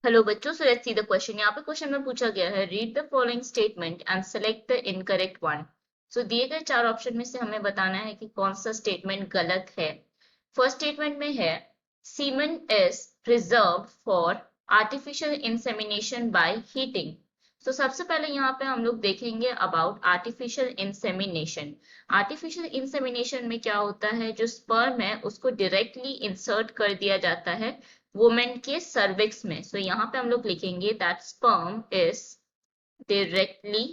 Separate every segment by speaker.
Speaker 1: Hello बच्चों, so let's see the question. यहाँ पे क्वेश्चन में पूछा गया है, read the following statement and select the incorrect one. So दिए गए चार ऑप्शन में से हमें बताना है कि कौन सा स्टेटमेंट गलत है। फर्स्ट स्टेटमेंट में है semen is preserve for artificial insemination by heating. तो सबसे पहले यहाँ पे हम लोग देखेंगे about artificial insemination. Artificial insemination में क्या होता है, जो स्पर्म है उसको डायरेक्टली इंसर्ट कर दिया जाता है वुमेन के सर्विक्स में। सो यहाँ पे हम लोग लिखेंगे that sperm is directly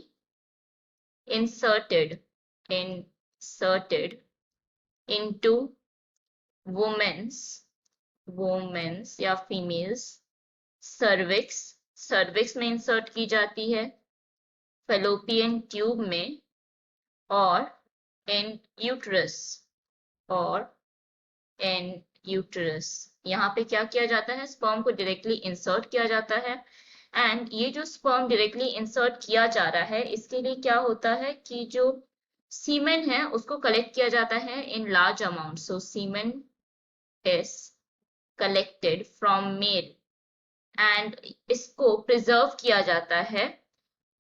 Speaker 1: inserted inserted into women's women's या फीमेल्स सर्विक्स। सर्विक्स में इंसर्ट की जाती है, फेलोपियन ट्यूब में और इन यूट्रस और इन यूट्रस। यहाँ पे क्या किया जाता है, स्पर्म को डायरेक्टली इंसर्ट किया जाता है। एंड ये जो स्पर्म डायरेक्टली इंसर्ट किया जा रहा है, इसके लिए क्या होता है कि जो सीमेन है उसको कलेक्ट किया जाता है in large amount. So semen is collected from male and इसको प्रिजर्व किया जाता है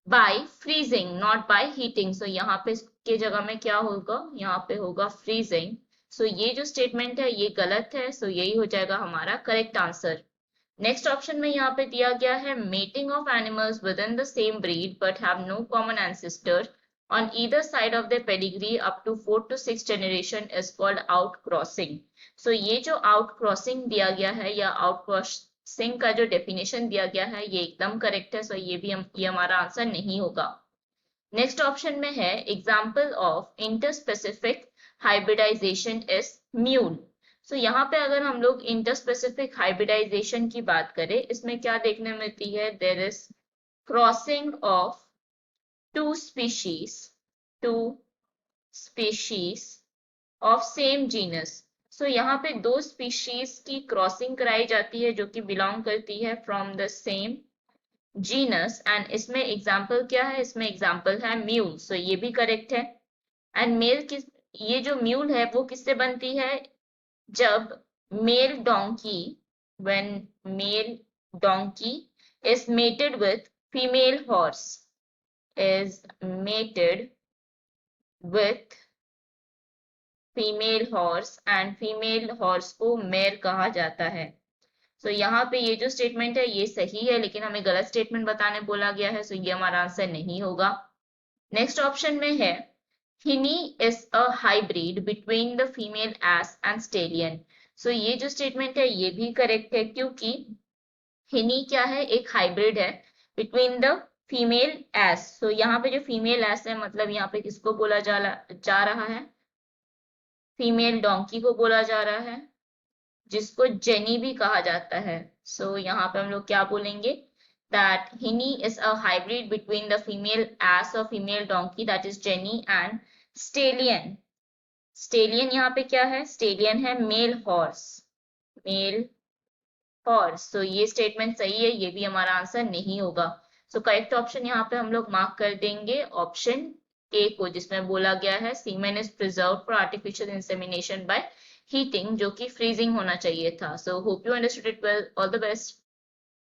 Speaker 1: by freezing, not by heating. So यहाँ पे के जगह में क्या होगा, यहाँ पे होगा फ्रीजिंग। सो ये जो स्टेटमेंट है ये गलत है। सो यही हो जाएगा हमारा करेक्ट आंसर। नेक्स्ट ऑप्शन में यहाँ पे दिया गया है mating of animals within the same breed but have no common ancestor on either side of the pedigree up to 4 to 6 generation is called outcrossing. So ये जो out crossing दिया गया है या आउट क्रॉसिंग का जो definition दिया गया है ये एकदम करेक्ट है। सो ये हमारा आंसर नहीं होगा। नेक्स्ट ऑप्शन में है example of interspecific hybridization is mule. So यहाँ पे अगर हम लोग इंटरस्पेसिफिक हाइब्रिडाइजेशन की बात करें, इसमें क्या देखने मिलती है, there is crossing of two species two species of same genus. So यहाँ पे दो स्पीशीज की क्रॉसिंग कराई जाती है जो कि बिलोंग करती है from the same genus. And इसमें एग्जाम्पल क्या है, इसमें एग्जाम्पल है म्यूल। सो ये भी करेक्ट है। एंड मेल किस, ये जो म्यूल है वो किससे बनती है, जब mail donkey when male donkey is mated with female horse is mated with female horse and female horse को मेयर कहा जाता है। सो यहाँ पे ये जो स्टेटमेंट है ये सही है, लेकिन हमें गलत स्टेटमेंट बताने बोला गया है। सो ये हमारा आंसर नहीं होगा। नेक्स्ट ऑप्शन में है hinny is a hybrid between the female ass and stallion. So ये जो स्टेटमेंट है ये भी करेक्ट है, क्योंकि हिनी क्या है, एक हाइब्रिड है बिटवीन द फीमेल एस। सो यहाँ पे जो फीमेल एस है मतलब यहाँ पे किसको बोला जा रहा है, फीमेल डोंकी को बोला जा रहा है, जिसको जेनी भी कहा जाता है। सो यहाँ पे हम लोग क्या बोलेंगे, that Hinny is a hybrid between the female ass or female donkey that is Jenny and stallion। Stallion यहाँ पे क्या है, स्टेलियन है मेल हॉर्स, मेल हॉर्स। सो ये स्टेटमेंट सही है, ये भी हमारा आंसर नहीं होगा। सो करेक्ट ऑप्शन यहाँ पे हम लोग मार्क कर देंगे ऑप्शन ए को, जिसमें बोला गया है semen is preserve for artificial insemination by heating, जो कि फ्रीजिंग होना चाहिए था। So hope you understood it well. All the best.